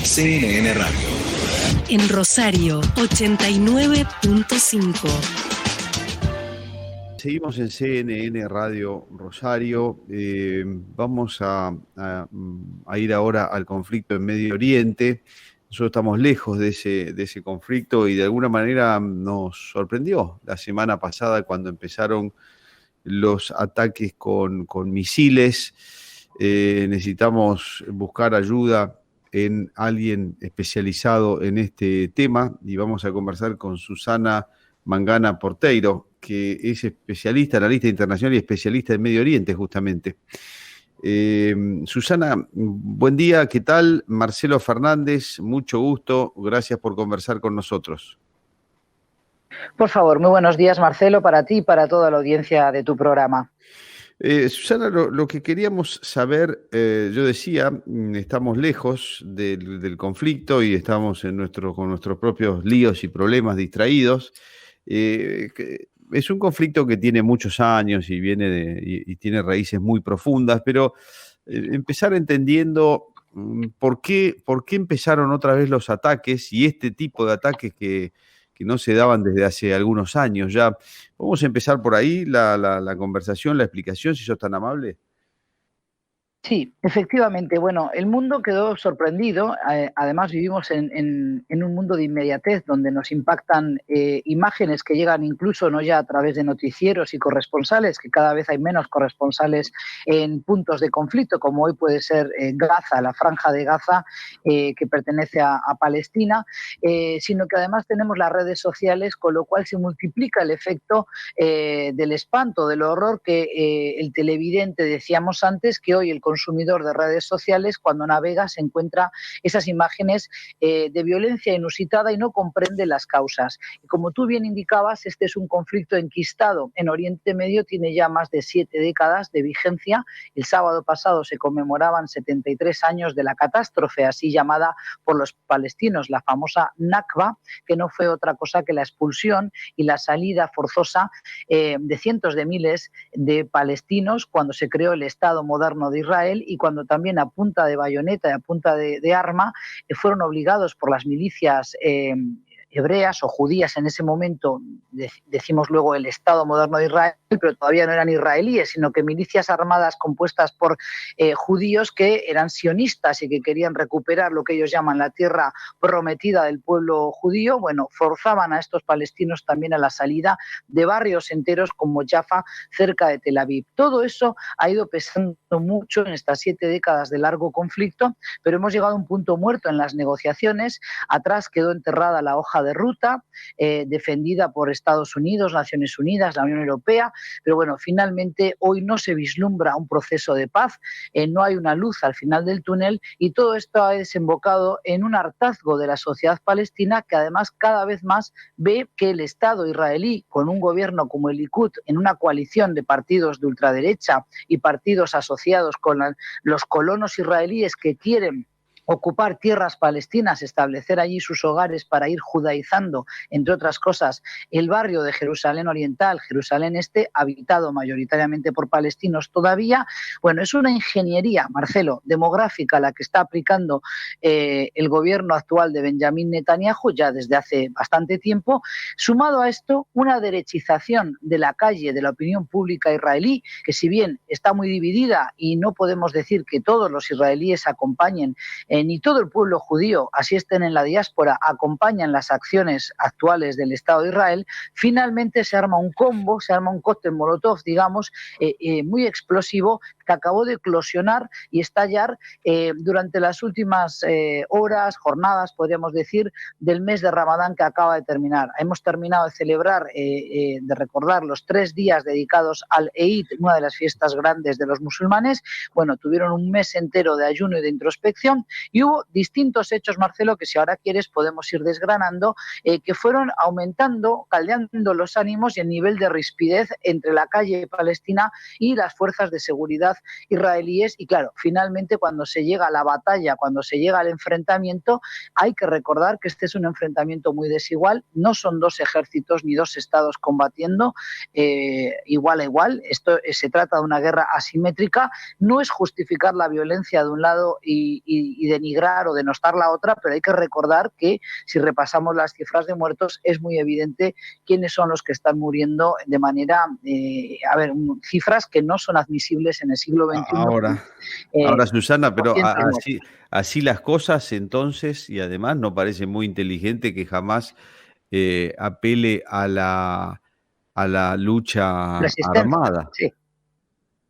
CNN Radio. En Rosario, 89.5. Seguimos en CNN Radio Rosario. Vamos a ir ahora al conflicto en Medio Oriente. Nosotros estamos lejos de ese conflicto y de alguna manera nos sorprendió la semana pasada cuando empezaron los ataques con misiles. Necesitamos buscar ayuda en alguien especializado en este tema y vamos a conversar con Susana Mangana Porteiro, que es especialista, analista internacional y especialista en Medio Oriente justamente. Susana, buen día, ¿qué tal? Marcelo Fernández, mucho gusto, gracias por conversar con nosotros. Por favor, muy buenos días, Marcelo, para ti y para toda la audiencia de tu programa. Susana, lo que queríamos saber, yo decía, estamos lejos del conflicto y estamos con nuestros propios líos y problemas distraídos. Es un conflicto que tiene muchos años y y tiene raíces muy profundas, pero empezar entendiendo por qué empezaron otra vez los ataques y este tipo de ataques que no se daban desde hace algunos años ya. Vamos a empezar por ahí la conversación, la explicación, si sos tan amable. Sí, efectivamente. Bueno, el mundo quedó sorprendido. Además, vivimos en un mundo de inmediatez donde nos impactan imágenes que llegan incluso no ya a través de noticieros y corresponsales, que cada vez hay menos corresponsales en puntos de conflicto, como hoy puede ser Gaza, la franja de Gaza, que pertenece a Palestina, sino que además tenemos las redes sociales, con lo cual se multiplica el efecto del espanto, del horror que el televidente, decíamos antes, que hoy el consumidor de redes sociales, cuando navega, se encuentra esas imágenes de violencia inusitada y no comprende las causas. Y como tú bien indicabas, este es un conflicto enquistado en Oriente Medio, tiene ya más de 7 décadas de vigencia. El sábado pasado se conmemoraban 73 años de la catástrofe, así llamada por los palestinos, la famosa Nakba, que no fue otra cosa que la expulsión y la salida forzosa de cientos de miles de palestinos cuando se creó el Estado moderno de Israel y cuando también a punta de bayoneta y a punta de arma fueron obligados por las milicias hebreas o judías en ese momento, decimos luego el Estado moderno de Israel, pero todavía no eran israelíes, sino que milicias armadas compuestas por judíos que eran sionistas y que querían recuperar lo que ellos llaman la tierra prometida del pueblo judío. Bueno, forzaban a estos palestinos también a la salida de barrios enteros como Jaffa, cerca de Tel Aviv. Todo eso ha ido pesando mucho en estas 7 décadas de largo conflicto, pero hemos llegado a un punto muerto en las negociaciones. Atrás quedó enterrada la hoja de ruta defendida por Estados Unidos, Naciones Unidas, la Unión Europea, pero bueno, finalmente hoy no se vislumbra un proceso de paz, no hay una luz al final del túnel y todo esto ha desembocado en un hartazgo de la sociedad palestina que además cada vez más ve que el Estado israelí, con un gobierno como el Likud, en una coalición de partidos de ultraderecha y partidos asociados con los colonos israelíes que quieren ocupar tierras palestinas, establecer allí sus hogares para ir judaizando, entre otras cosas, el barrio de Jerusalén Oriental, Jerusalén Este, habitado mayoritariamente por palestinos todavía. Bueno, es una ingeniería, Marcelo, demográfica la que está aplicando el gobierno actual de Benjamín Netanyahu ya desde hace bastante tiempo. Sumado a esto, una derechización de la calle, de la opinión pública israelí, que si bien está muy dividida y no podemos decir que todos los israelíes acompañen ni todo el pueblo judío, así estén en la diáspora, acompañan las acciones actuales del Estado de Israel, finalmente se arma un combo, se arma un cóctel molotov, digamos, muy explosivo, que acabó de eclosionar y estallar durante las últimas horas, jornadas, podríamos decir, del mes de Ramadán que acaba de terminar. Hemos terminado de celebrar, de recordar los 3 días dedicados al Eid, una de las fiestas grandes de los musulmanes. Bueno, tuvieron un mes entero de ayuno y de introspección. Y hubo distintos hechos, Marcelo, que si ahora quieres podemos ir desgranando, que fueron aumentando, caldeando los ánimos y el nivel de rispidez entre la calle palestina y las fuerzas de seguridad seguridad israelíes y claro, finalmente cuando se llega a la batalla, cuando se llega al enfrentamiento, hay que recordar que este es un enfrentamiento muy desigual, no son dos ejércitos ni dos estados combatiendo igual a igual, esto se trata de una guerra asimétrica, no es justificar la violencia de un lado y denigrar o denostar la otra, pero hay que recordar que si repasamos las cifras de muertos es muy evidente quiénes son los que están muriendo de manera, cifras que no son admisibles en el siglo XXI. Ahora Susana, pero así las cosas entonces, y además no parece muy inteligente que jamás apele a la lucha armada, sí.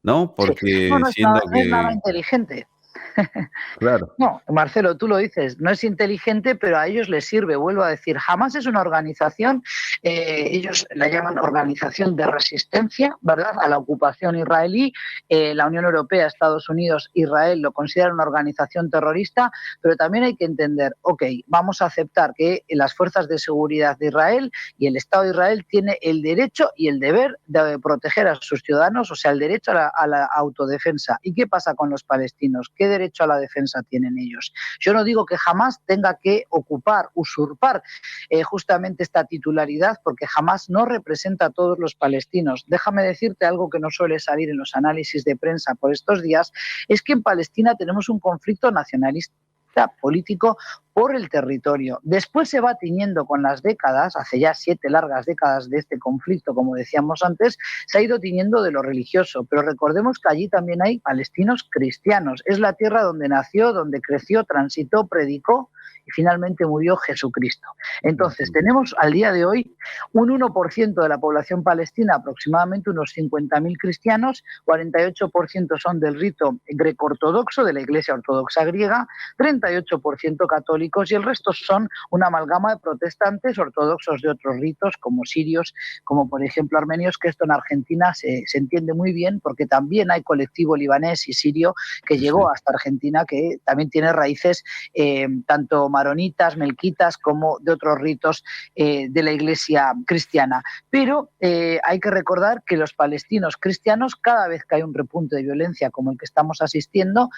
¿no? Porque sí. No es nada inteligente. Claro. No, Marcelo, tú lo dices, no es inteligente, pero a ellos les sirve. Vuelvo a decir, Hamás es una organización, ellos la llaman organización de resistencia, ¿verdad?, a la ocupación israelí. La Unión Europea, Estados Unidos, Israel lo consideran una organización terrorista, pero también hay que entender, vamos a aceptar que las fuerzas de seguridad de Israel y el Estado de Israel tiene el derecho y el deber de proteger a sus ciudadanos, o sea, el derecho a la autodefensa. ¿Y qué pasa con los palestinos? ¿Qué derecho a la defensa tienen ellos? Yo no digo que jamás tenga que usurpar justamente esta titularidad, porque jamás no representa a todos los palestinos. Déjame decirte algo que no suele salir en los análisis de prensa por estos días, es que en Palestina tenemos un conflicto nacionalista político por el territorio. Después se va tiñendo con las décadas, hace ya 7 largas décadas de este conflicto, como decíamos antes, se ha ido tiñendo de lo religioso, pero recordemos que allí también hay palestinos cristianos. Es la tierra donde nació, donde creció, transitó, predicó y finalmente murió Jesucristo. Entonces, tenemos al día de hoy un 1% de la población palestina, aproximadamente unos 50.000 cristianos, 48% son del rito greco-ortodoxo, de la Iglesia Ortodoxa griega, 38% católicos y el resto son una amalgama de protestantes ortodoxos de otros ritos, como sirios, como por ejemplo armenios, que esto en Argentina se entiende muy bien porque también hay colectivo libanés y sirio que llegó hasta Argentina, que también tiene raíces tanto maronitas, melquitas, como de otros ritos de la Iglesia cristiana. Pero hay que recordar que los palestinos cristianos, cada vez que hay un repunte de violencia como el que estamos asistiendo,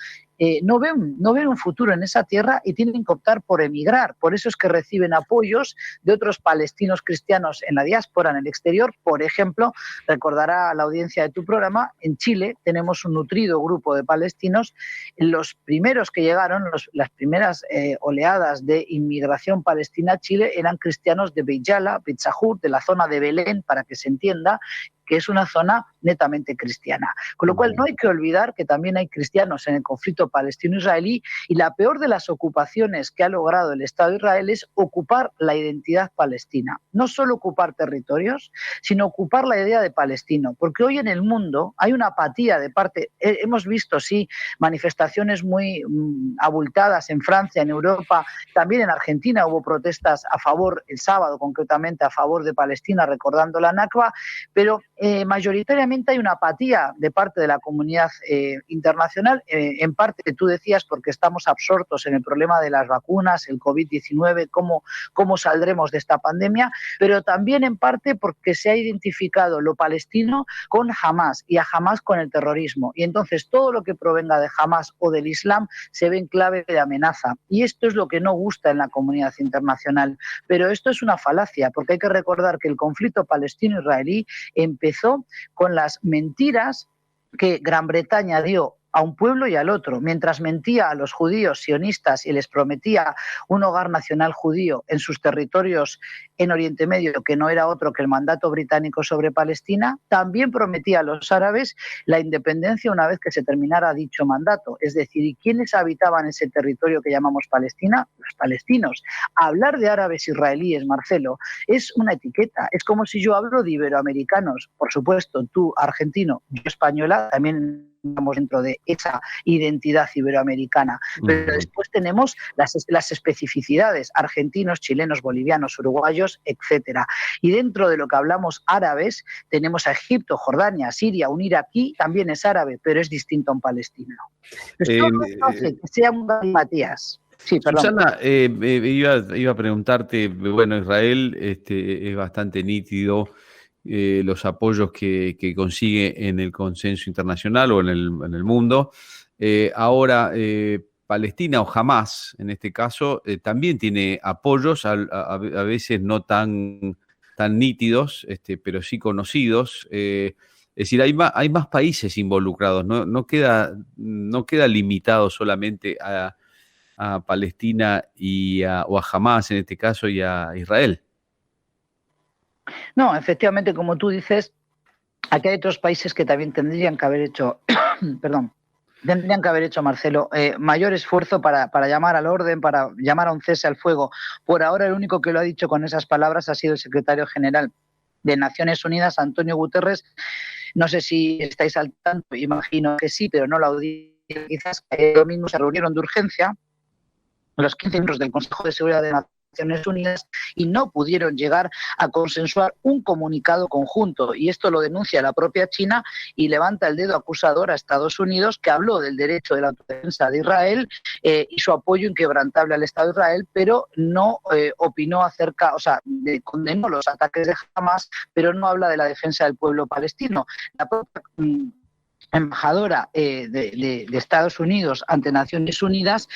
no ven un futuro en esa tierra y tienen que optar por emigrar. Por eso es que reciben apoyos de otros palestinos cristianos en la diáspora, en el exterior. Por ejemplo, recordará a la audiencia de tu programa, en Chile tenemos un nutrido grupo de palestinos. Los primeros que llegaron, las primeras oleadas de inmigración palestina a Chile eran cristianos de Beit-Jala, Beit-Sahur, de la zona de Belén, para que se entienda, que es una zona netamente cristiana. Con lo cual no hay que olvidar que también hay cristianos en el conflicto palestino-israelí y la peor de las ocupaciones que ha logrado el Estado de Israel es ocupar la identidad palestina. No solo ocupar territorios, sino ocupar la idea de palestino. Porque hoy en el mundo hay una apatía de parte, hemos visto sí manifestaciones muy abultadas en Francia, en Europa, también en Argentina hubo protestas a favor, el sábado concretamente, a favor de Palestina, recordando la Nakba, pero mayoritariamente hay una apatía de parte de la comunidad internacional, en parte tú decías porque estamos absortos en el problema de las vacunas, el COVID-19, cómo saldremos de esta pandemia, pero también en parte porque se ha identificado lo palestino con Hamás y a Hamás con el terrorismo, y entonces todo lo que provenga de Hamás o del Islam se ve en clave de amenaza, y esto es lo que no gusta en la comunidad internacional, pero esto es una falacia, porque hay que recordar que el conflicto palestino-israelí empezó con las mentiras que Gran Bretaña dio a un pueblo y al otro, mientras mentía a los judíos sionistas y les prometía un hogar nacional judío en sus territorios en Oriente Medio, que no era otro que el mandato británico sobre Palestina, también prometía a los árabes la independencia una vez que se terminara dicho mandato. Es decir, ¿y quiénes habitaban ese territorio que llamamos Palestina? Los palestinos. Hablar de árabes israelíes, Marcelo, es una etiqueta. Es como si yo hablo de iberoamericanos. Por supuesto, tú argentino, yo española, también estamos dentro de esa identidad iberoamericana. Pero después tenemos las especificidades, argentinos, chilenos, bolivianos, uruguayos, etcétera. Y dentro de lo que hablamos árabes, tenemos a Egipto, Jordania, Siria, un iraquí también es árabe, pero es distinto a un palestino. Esto no hace que sea un Matías. Sí, perdón. Susana, iba a preguntarte, bueno, Israel es bastante nítido los apoyos que consigue en el consenso internacional o en el mundo. Ahora, Palestina o Hamás, en este caso, también tiene apoyos, a veces no tan nítidos, pero sí conocidos. Es decir, hay más países involucrados, no queda limitado solamente a Palestina o a Hamás, en este caso, y a Israel. No, efectivamente, como tú dices, aquí hay otros países que también tendrían que haber hecho, perdón, Marcelo, mayor esfuerzo para llamar al orden, para llamar a un cese al fuego. Por ahora, el único que lo ha dicho con esas palabras ha sido el secretario general de Naciones Unidas, Antonio Guterres. No sé si estáis al tanto, imagino que sí, pero no la audiencia. Quizás el domingo se reunieron de urgencia los 15 miembros del Consejo de Seguridad de Naciones Unidas y no pudieron llegar a consensuar un comunicado conjunto. Y esto lo denuncia la propia China y levanta el dedo acusador a Estados Unidos, que habló del derecho de la autodefensa de Israel y su apoyo inquebrantable al Estado de Israel, pero no opinó acerca, o sea, condenó los ataques de Hamás, pero no habla de la defensa del pueblo palestino. La propia embajadora de Estados Unidos ante Naciones Unidas,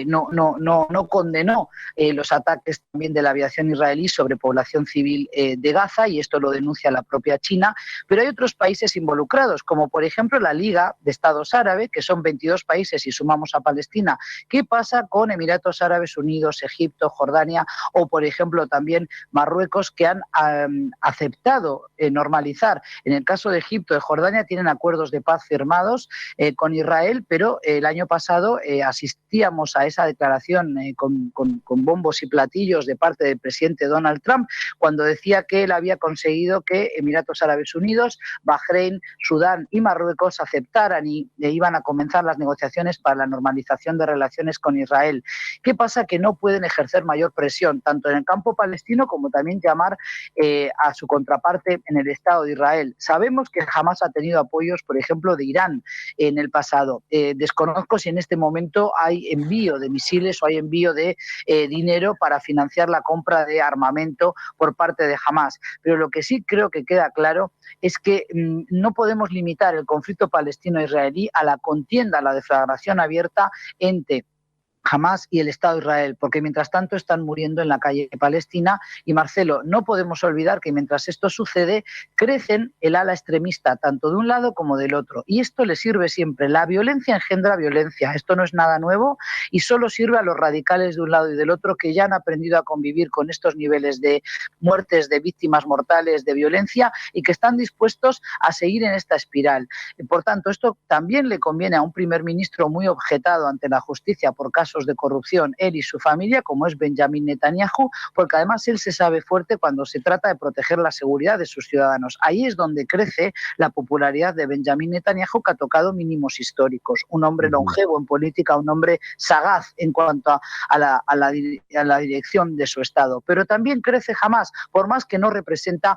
no condenó los ataques también de la aviación israelí sobre población civil de Gaza, y esto lo denuncia la propia China, pero hay otros países involucrados, como por ejemplo la Liga de Estados Árabes, que son 22 países y sumamos a Palestina. ¿Qué pasa con Emiratos Árabes Unidos, Egipto, Jordania o por ejemplo también Marruecos, que han aceptado normalizar? En el caso de Egipto, de Jordania, tienen acuerdos de paz firmados con Israel, pero el año pasado asistíamos a esa declaración con bombos y platillos de parte del presidente Donald Trump, cuando decía que él había conseguido que Emiratos Árabes Unidos, Bahrein, Sudán y Marruecos aceptaran y iban a comenzar las negociaciones para la normalización de relaciones con Israel. ¿Qué pasa? Que no pueden ejercer mayor presión, tanto en el campo palestino como también llamar a su contraparte en el Estado de Israel. Sabemos que jamás ha tenido apoyos, por ejemplo, de Irán en el pasado. Desconozco si en este momento hay envío de misiles o hay envío de dinero para financiar la compra de armamento por parte de Hamás. Pero lo que sí creo que queda claro es que no podemos limitar el conflicto palestino-israelí a la contienda, a la deflagración abierta entre Hamás y el Estado de Israel, porque mientras tanto están muriendo en la calle palestina. Y Marcelo, no podemos olvidar que mientras esto sucede, crecen el ala extremista, tanto de un lado como del otro. Y esto le sirve siempre. La violencia engendra violencia. Esto no es nada nuevo y solo sirve a los radicales de un lado y del otro, que ya han aprendido a convivir con estos niveles de muertes, de víctimas mortales, de violencia, y que están dispuestos a seguir en esta espiral. Por tanto, esto también le conviene a un primer ministro muy objetado ante la justicia por casos de corrupción, él y su familia, como es Benjamin Netanyahu, porque además él se sabe fuerte cuando se trata de proteger la seguridad de sus ciudadanos. Ahí es donde crece la popularidad de Benjamin Netanyahu, que ha tocado mínimos históricos. Un hombre longevo en política, un hombre sagaz en cuanto a la dirección de su Estado. Pero también crece Hamás, por más que no representa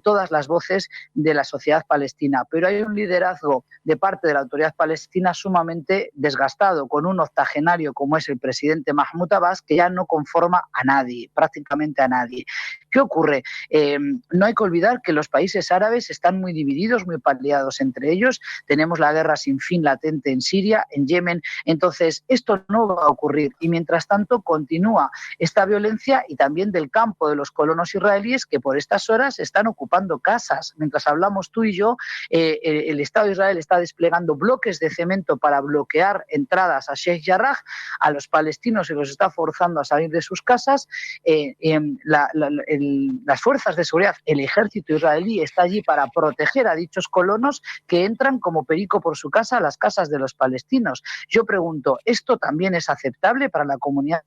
todas las voces de la sociedad palestina. Pero hay un liderazgo de parte de la autoridad palestina sumamente desgastado, con un octogenario como es el presidente Mahmoud Abbas, que ya no conforma a nadie, prácticamente a nadie. ¿Qué ocurre? No hay que olvidar que los países árabes están muy divididos, muy peleados entre ellos. Tenemos la guerra sin fin latente en Siria, en Yemen. Entonces, esto no va a ocurrir. Y mientras tanto, continúa esta violencia, y también del campo de los colonos israelíes, que por estas horas están ocupando casas. Mientras hablamos tú y yo, el Estado de Israel está desplegando bloques de cemento para bloquear entradas a Sheikh Jarrah, a los palestinos, y los está forzando a salir de sus casas. Las fuerzas de seguridad, el ejército israelí, está allí para proteger a dichos colonos que entran como perico por su casa a las casas de los palestinos. Yo pregunto, ¿esto también es aceptable para la comunidad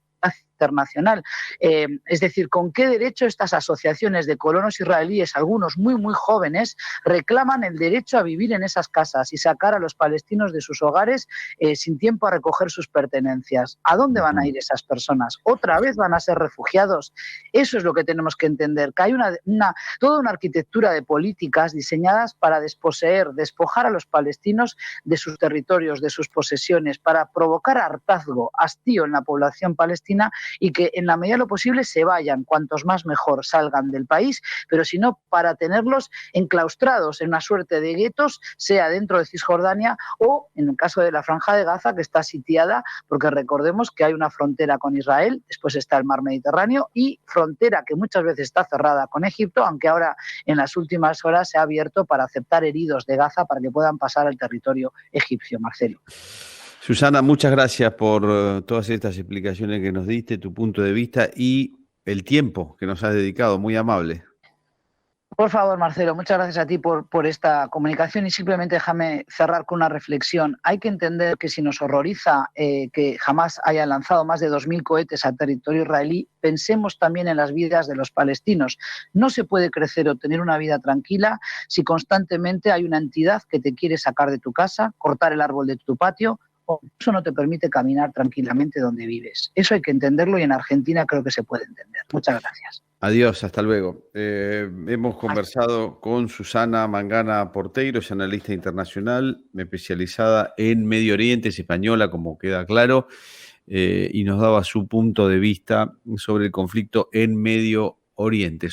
internacional? Es decir, ¿con qué derecho estas asociaciones de colonos israelíes, algunos muy muy jóvenes, reclaman el derecho a vivir en esas casas y sacar a los palestinos de sus hogares sin tiempo a recoger sus pertenencias? ¿A dónde van a ir esas personas? ¿Otra vez van a ser refugiados? Eso es lo que tenemos que entender, que hay toda una arquitectura de políticas diseñadas para despojar a los palestinos de sus territorios, de sus posesiones, para provocar hartazgo, hastío en la población palestina, Palestina y que en la medida de lo posible se vayan, cuantos más mejor salgan del país, pero si no, para tenerlos enclaustrados en una suerte de guetos, sea dentro de Cisjordania o en el caso de la Franja de Gaza, que está sitiada, porque recordemos que hay una frontera con Israel, después está el mar Mediterráneo y frontera que muchas veces está cerrada con Egipto, aunque ahora en las últimas horas se ha abierto para aceptar heridos de Gaza para que puedan pasar al territorio egipcio. Marcelo. Susana, muchas gracias por todas estas explicaciones que nos diste, tu punto de vista y el tiempo que nos has dedicado, muy amable. Por favor, Marcelo, muchas gracias a ti por esta comunicación y simplemente déjame cerrar con una reflexión. Hay que entender que si nos horroriza que jamás haya lanzado más de 2.000 cohetes al territorio israelí, pensemos también en las vidas de los palestinos. No se puede crecer o tener una vida tranquila si constantemente hay una entidad que te quiere sacar de tu casa, cortar el árbol de tu patio, o eso no te permite caminar tranquilamente donde vives. Eso hay que entenderlo y en Argentina creo que se puede entender. Muchas gracias. Adiós, hasta luego. Hemos conversado con Susana Mangana Porteiro, es analista internacional, especializada en Medio Oriente, es española, como queda claro, y nos daba su punto de vista sobre el conflicto en Medio Oriente.